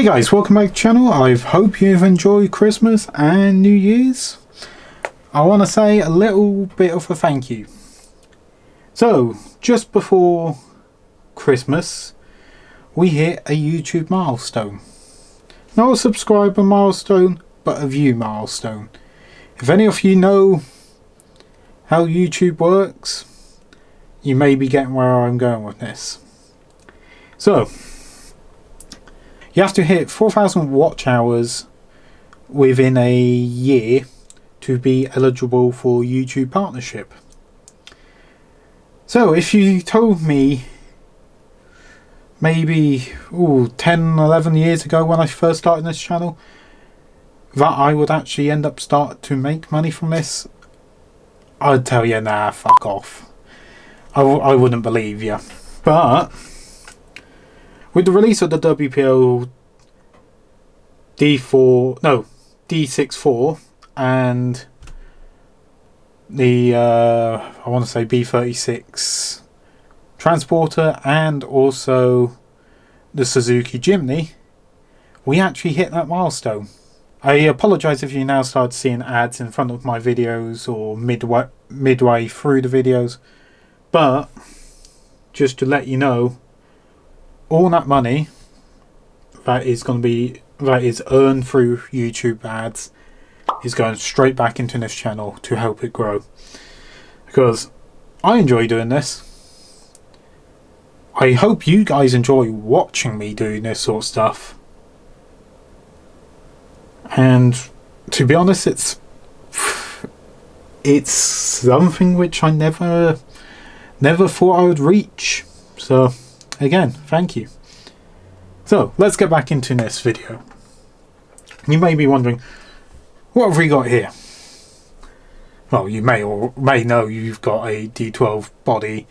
guys, welcome back to the channel. I hope you've enjoyed Christmas and New Year's. I want to say a little bit of a thank you. So, just before Christmas, we hit a YouTube milestone. Not a subscriber milestone, but a view milestone. If any of you know how YouTube works, you may be getting where I'm going with this. So, you have to hit 4,000 watch hours within a year to be eligible for YouTube partnership. So if you told me maybe 10, 11 years ago when I first started this channel that I would actually end up start to make money from this, I'd tell you, nah, fuck off. I wouldn't believe you. But with the release of the WPL D64 and the I want to say B36 transporter and also the Suzuki Jimny, we actually hit that milestone. I apologise if you now start seeing ads in front of my videos or midway through the videos, but just to let you know, all that money that is earned through YouTube ads is going straight back into this channel to help it grow, because I enjoy doing this. I hope you guys enjoy watching me doing this sort of stuff, and to be honest, it's something which I never thought I would reach. So again, thank you. So let's get back into this video. You may be wondering, what have we got here? Well, you may know you've got a D12 body.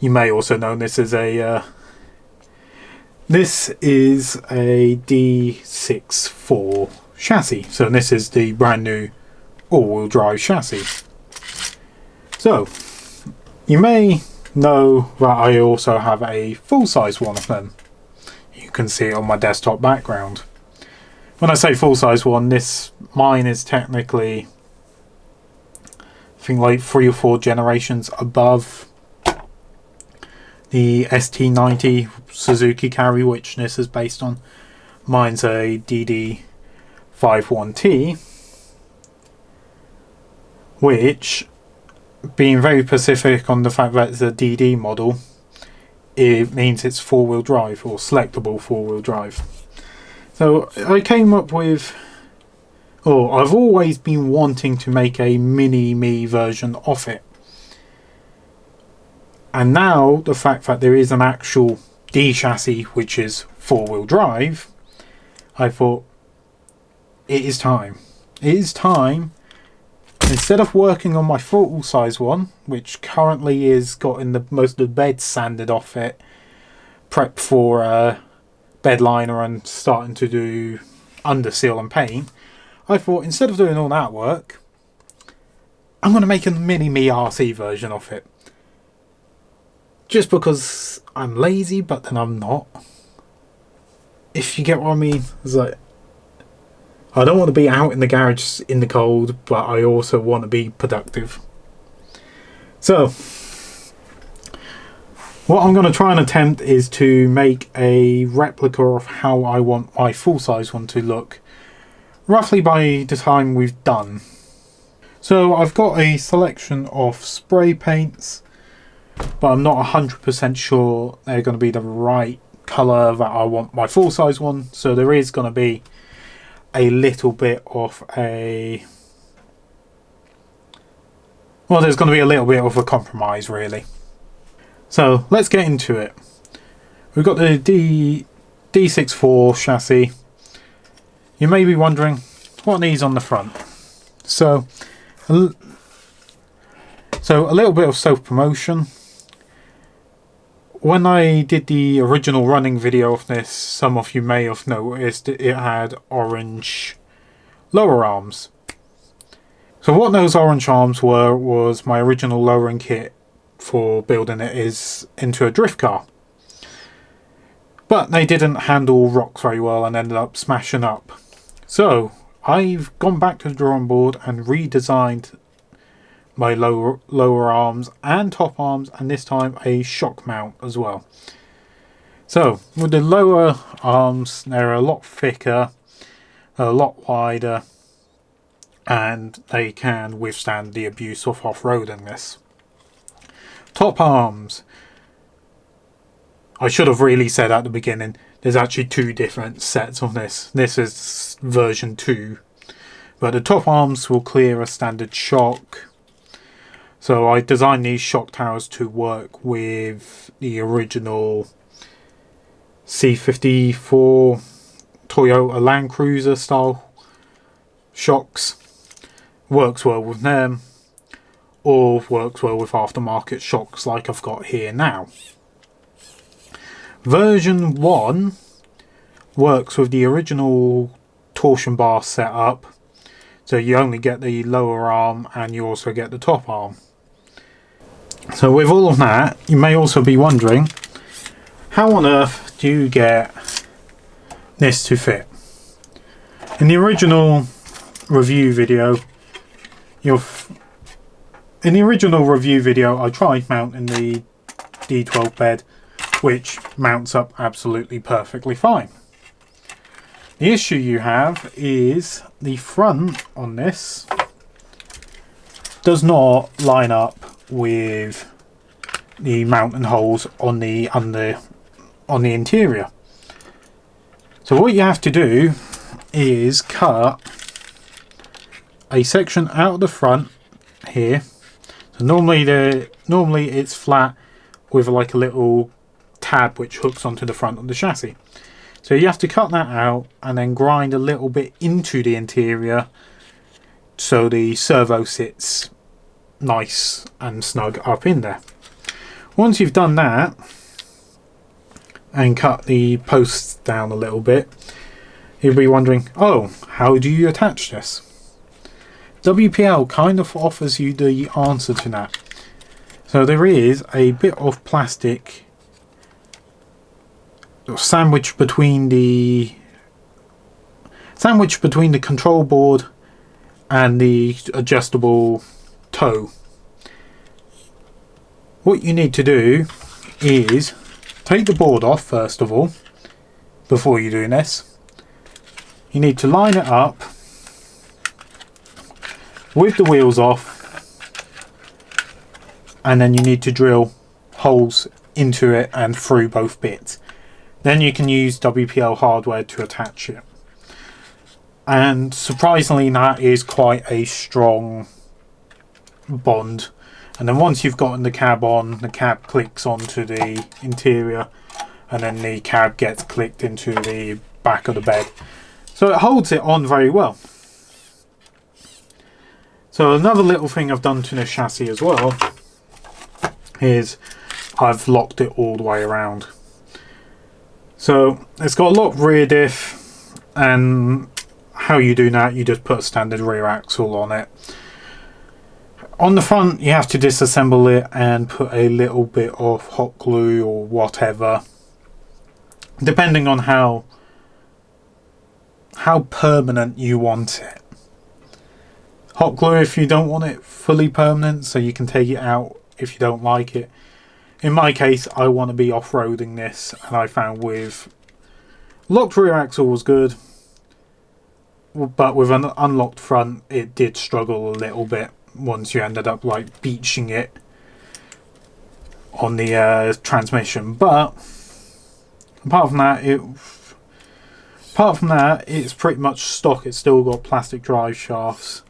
You may also know this is a D64 chassis. So this is the brand new all-wheel drive chassis. So you may know that I also have a full-size one of them. You can see it on my desktop background. When I say full-size one, mine is technically, I think, like 3 or 4 generations above the ST90 Suzuki carry, which this is based on. Mine's a DD51T, which, being very specific on the fact that it's a DD model, it means it's 4-wheel drive, or selectable 4-wheel drive. So I came up with, I've always been wanting to make a mini-me version of it. And now the fact that there is an actual D chassis which is 4-wheel drive, I thought it is time. It is time. Instead of working on my full-size one, which currently is got most of the bed sanded off it, prep for bed liner and starting to do under seal and paint, I thought instead of doing all that work, I'm going to make a mini-me RC version of it. Just because I'm lazy, but then I'm not. If you get what I mean. It's like, I don't want to be out in the garage in the cold, but I also want to be productive. So, what I'm going to try and attempt is to make a replica of how I want my full-size one to look, roughly by the time we've done. So, I've got a selection of spray paints, but I'm not 100% sure they're going to be the right colour that I want my full-size one. So, there is going to be a little bit of there's going to be a little bit of a compromise, really. So let's get into it. We've got the D64 chassis. You may be wondering, what are these on the front? So a little bit of self-promotion. When I did the original running video of this, some of you may have noticed it had orange lower arms. So what those orange arms were was my original lowering kit for building it is into a drift car. but they didn't handle rocks very well and ended up smashing up. So I've gone back to the drawing board and redesigned my lower arms and top arms, and this time a shock mount as well. So with the lower arms, they're a lot thicker, a lot wider, and they can withstand the abuse of off-roading this. Top arms, I should have really said at the beginning, there's actually two different sets of this. This is version 2, but the top arms will clear a standard shock. So I designed these shock towers to work with the original C54 Toyota Land Cruiser style shocks. Works well with them, or works well with aftermarket shocks like I've got here now. Version 1 works with the original torsion bar setup, so you only get the lower arm and you also get the top arm. So with all of that, you may also be wondering, how on earth do you get this to fit? In the original review video, I tried mounting the D12 bed, which mounts up absolutely perfectly fine. The issue you have is the front on this does not line up with the mounting holes on the interior. So what you have to do is cut a section out of the front here. So normally it's flat with like a little tab which hooks onto the front of the chassis. So you have to cut that out and then grind a little bit into the interior so the servo sits nice and snug up in there. Once you've done that and cut the posts down a little bit, you'll be wondering, oh, how do you attach this? WPL kind of offers you the answer to that. So there is a bit of plastic sandwiched between the control board and the adjustable toe. What you need to do is take the board off first of all before you do this. You need to line it up with the wheels off, and then you need to drill holes into it and through both bits. Then you can use WPL hardware to attach it. And surprisingly, that is quite a strong bond. And then once you've gotten the cab on, the cab clicks onto the interior, and then the cab gets clicked into the back of the bed. So it holds it on very well. So another little thing I've done to this chassis as well is I've locked it all the way around. So it's got a locked rear diff, and how you do that, you just put a standard rear axle on it. On the front you have to disassemble it and put a little bit of hot glue or whatever, depending on how permanent you want it. Hot glue if you don't want it fully permanent, so you can take it out if you don't like it. In my case, I want to be off-roading this, and I found with locked rear axle was good, but with an unlocked front it did struggle a little bit once you ended up like beaching it on the transmission. But apart from that, it's pretty much stock. It's still got plastic drive shafts.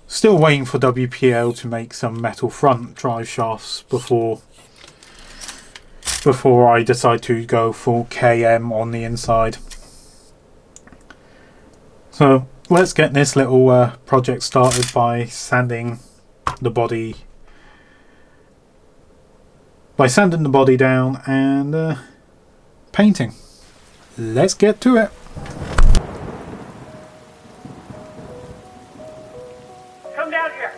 Still waiting for WPL to make some metal front drive shafts before I decide to go full KM on the inside. So let's get this little project started by sanding the body down and painting. Let's get to it. Come down here.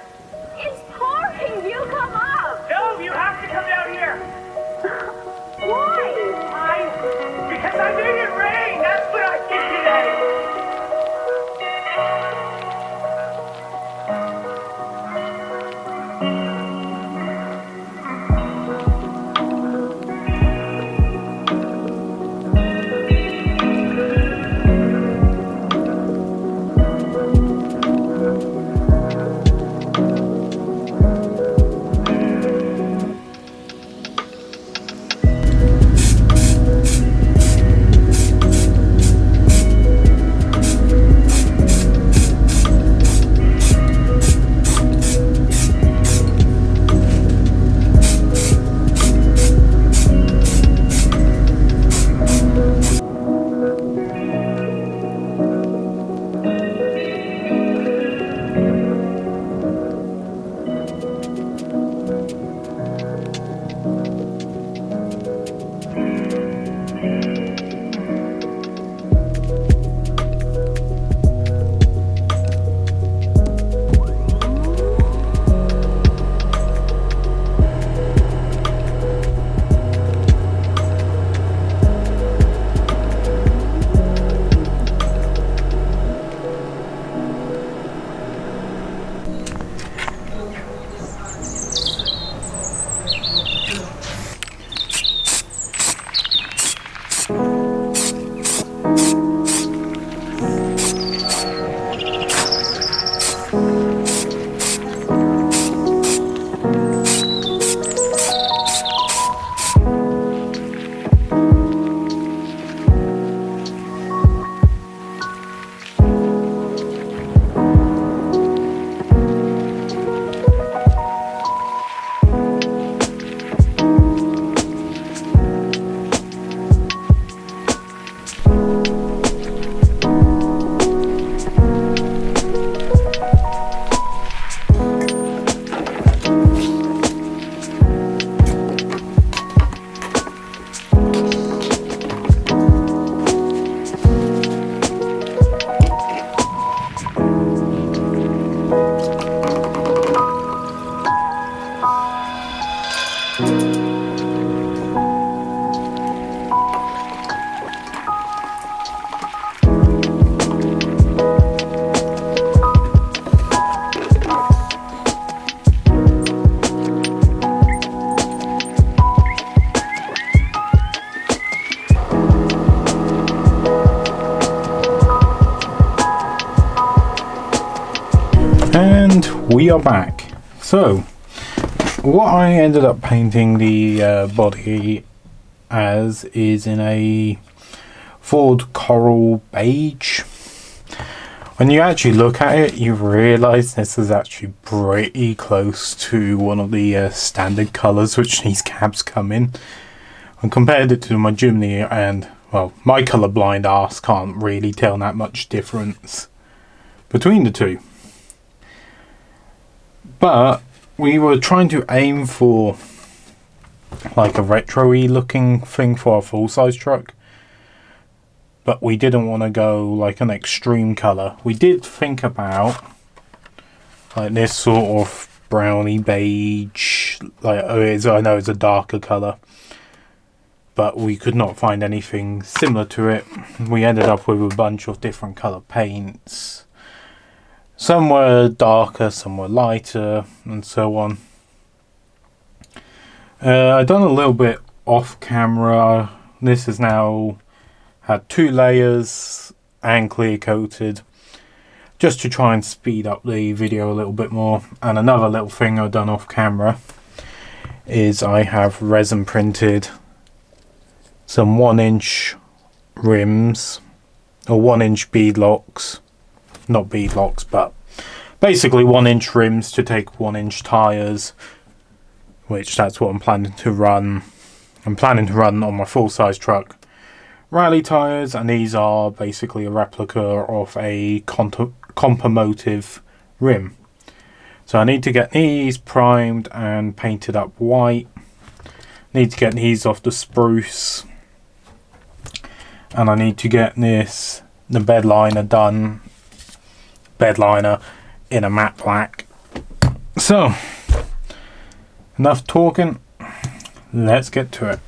It's pouring. You come up. No, you have to come down here. Why? Because And we are back. So what I ended up painting the body as is in a Ford Coral beige. When you actually look at it, you realise this is actually pretty close to one of the standard colours which these cabs come in. And compared it to my Jimny, and well, my colourblind arse can't really tell that much difference between the two. But we were trying to aim for like a retro-y looking thing for a full-size truck, but we didn't want to go like an extreme colour. We did think about like this sort of browny beige, like I know it's a darker colour, but we could not find anything similar to it. We ended up with a bunch of different colour paints. Some were darker, some were lighter, and so on. I've done a little bit off camera. This has now had 2 layers and clear coated, just to try and speed up the video a little bit more. And another little thing I've done off camera is I have resin printed some 1-inch rims, or 1-inch beadlocks. Not beadlocks, but basically 1-inch rims to take 1-inch tyres, which that's what I'm planning to run. I'm planning to run on my full-size truck rally tyres, and these are basically a replica of a Compomotive rim. So I need to get these primed and painted up white. Need to get these off the spruce, and I need to get the bed liner done. Bed liner in a matte black. So enough talking, let's get to it.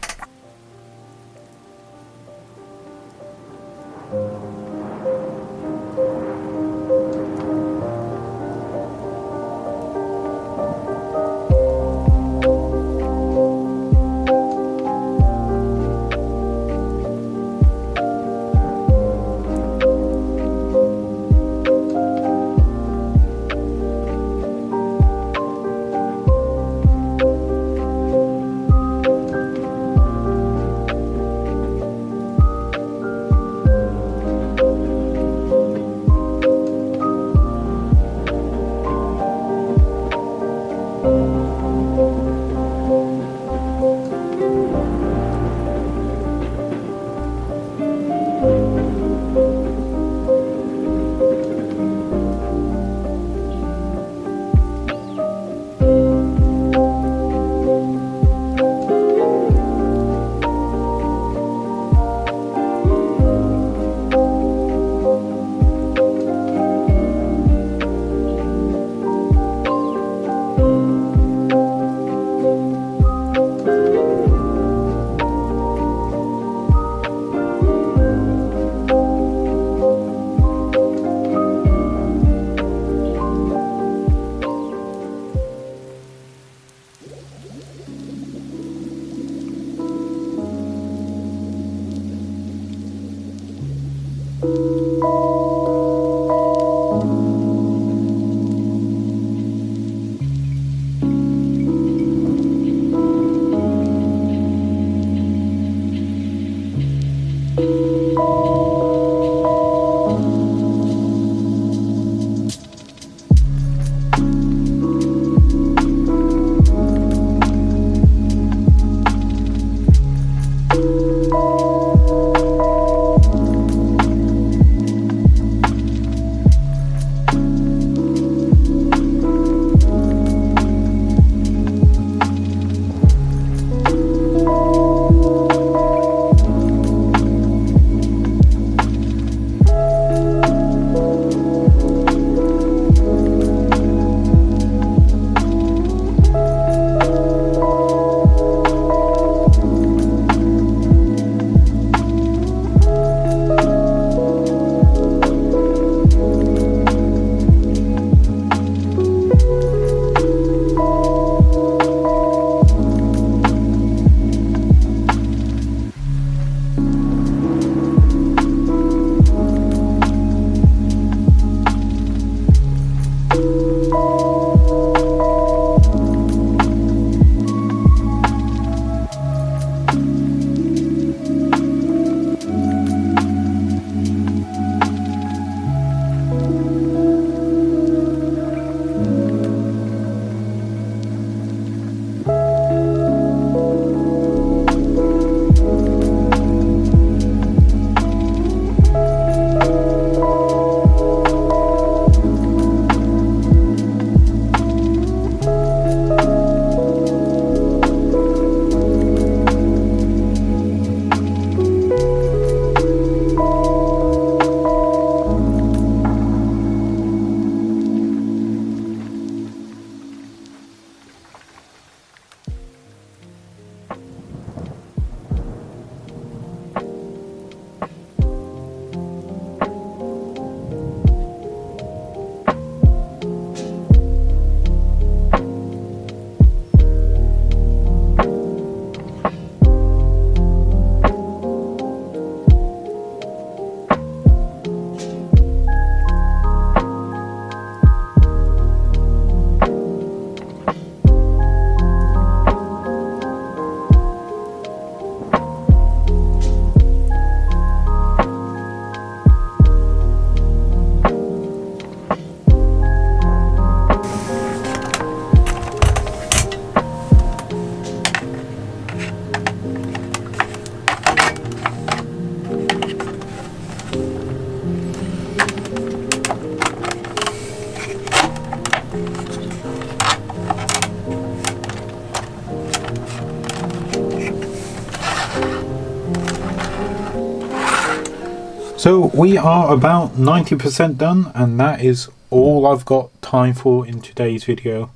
So we are about 90% done, and that is all I've got time for in today's video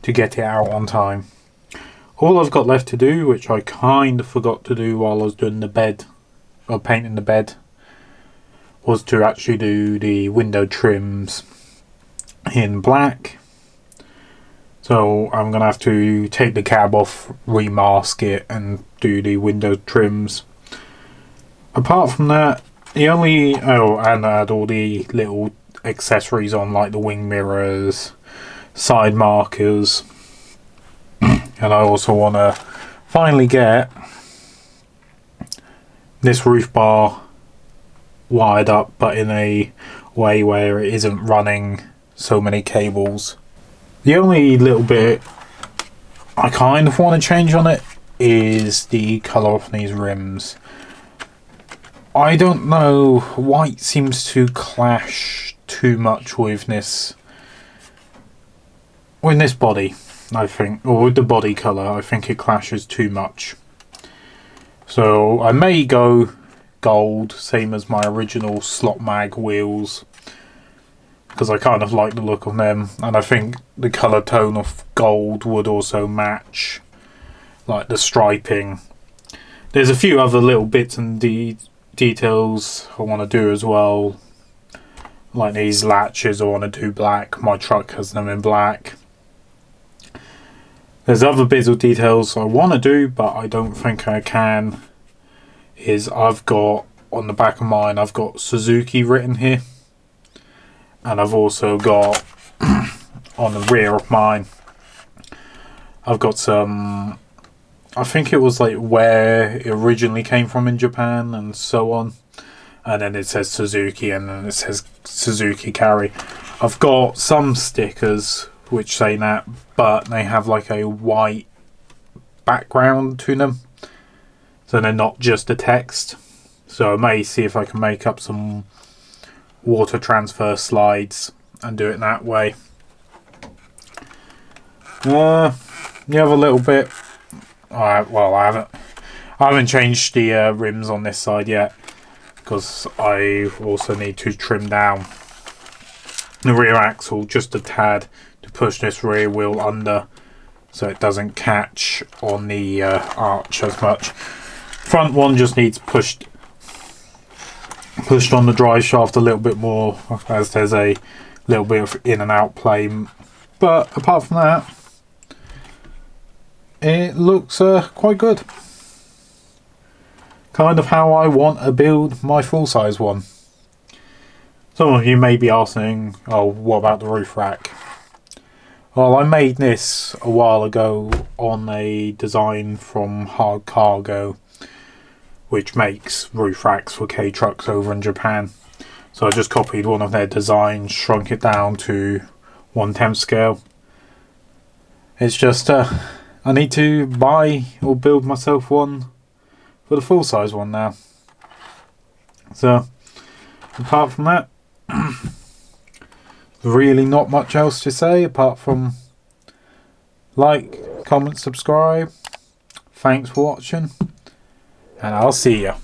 to get it out on time. All I've got left to do, which I kind of forgot to do while I was doing the bed, or painting the bed, was to actually do the window trims in black. So I'm going to have to take the cab off, remask it, and do the window trims. Apart from that, the only... oh, and I had all the little accessories on, like the wing mirrors, side markers. And I also want to finally get this roof bar wired up, but in a way where it isn't running so many cables. The only little bit I kind of want to change on it is the colour of these rims. I don't know, white seems to clash too much with this body, I think, or with the body colour. I think it clashes too much. So I may go gold, same as my original slot mag wheels, because I kind of like the look of them, and I think the colour tone of gold would also match, like the striping. There's a few other little bits and details I want to do as well, like these latches I want to do black. My truck has them in black. There's other bits of details I want to do, but I don't think I can. I've got, on the back of mine, I've got Suzuki written here. And I've also got, on the rear of mine, I've got some, I think it was like where it originally came from in Japan and so on. And then it says Suzuki, and then it says Suzuki Carry. I've got some stickers which say that, but they have like a white background to them. So they're not just a text. So I may see if I can make up some water transfer slides and do it that way. The other little bit, well, I haven't changed the rims on this side yet, because I also need to trim down the rear axle just a tad to push this rear wheel under so it doesn't catch on the arch as much. Front one just needs pushed on the drive shaft a little bit more, as there's a little bit of in and out play, but apart from that it looks quite good. Kind of how I want to build my full-size one. Some of you may be asking, oh, what about the roof rack? Well, I made this a while ago on a design from Hard Cargo, which makes roof racks for K-trucks over in Japan. So I just copied one of their designs, shrunk it down to 1/10 scale. It's just I need to buy or build myself one for the full-size one now. So apart from that, really not much else to say apart from like, comment, subscribe. Thanks for watching, and I'll see ya.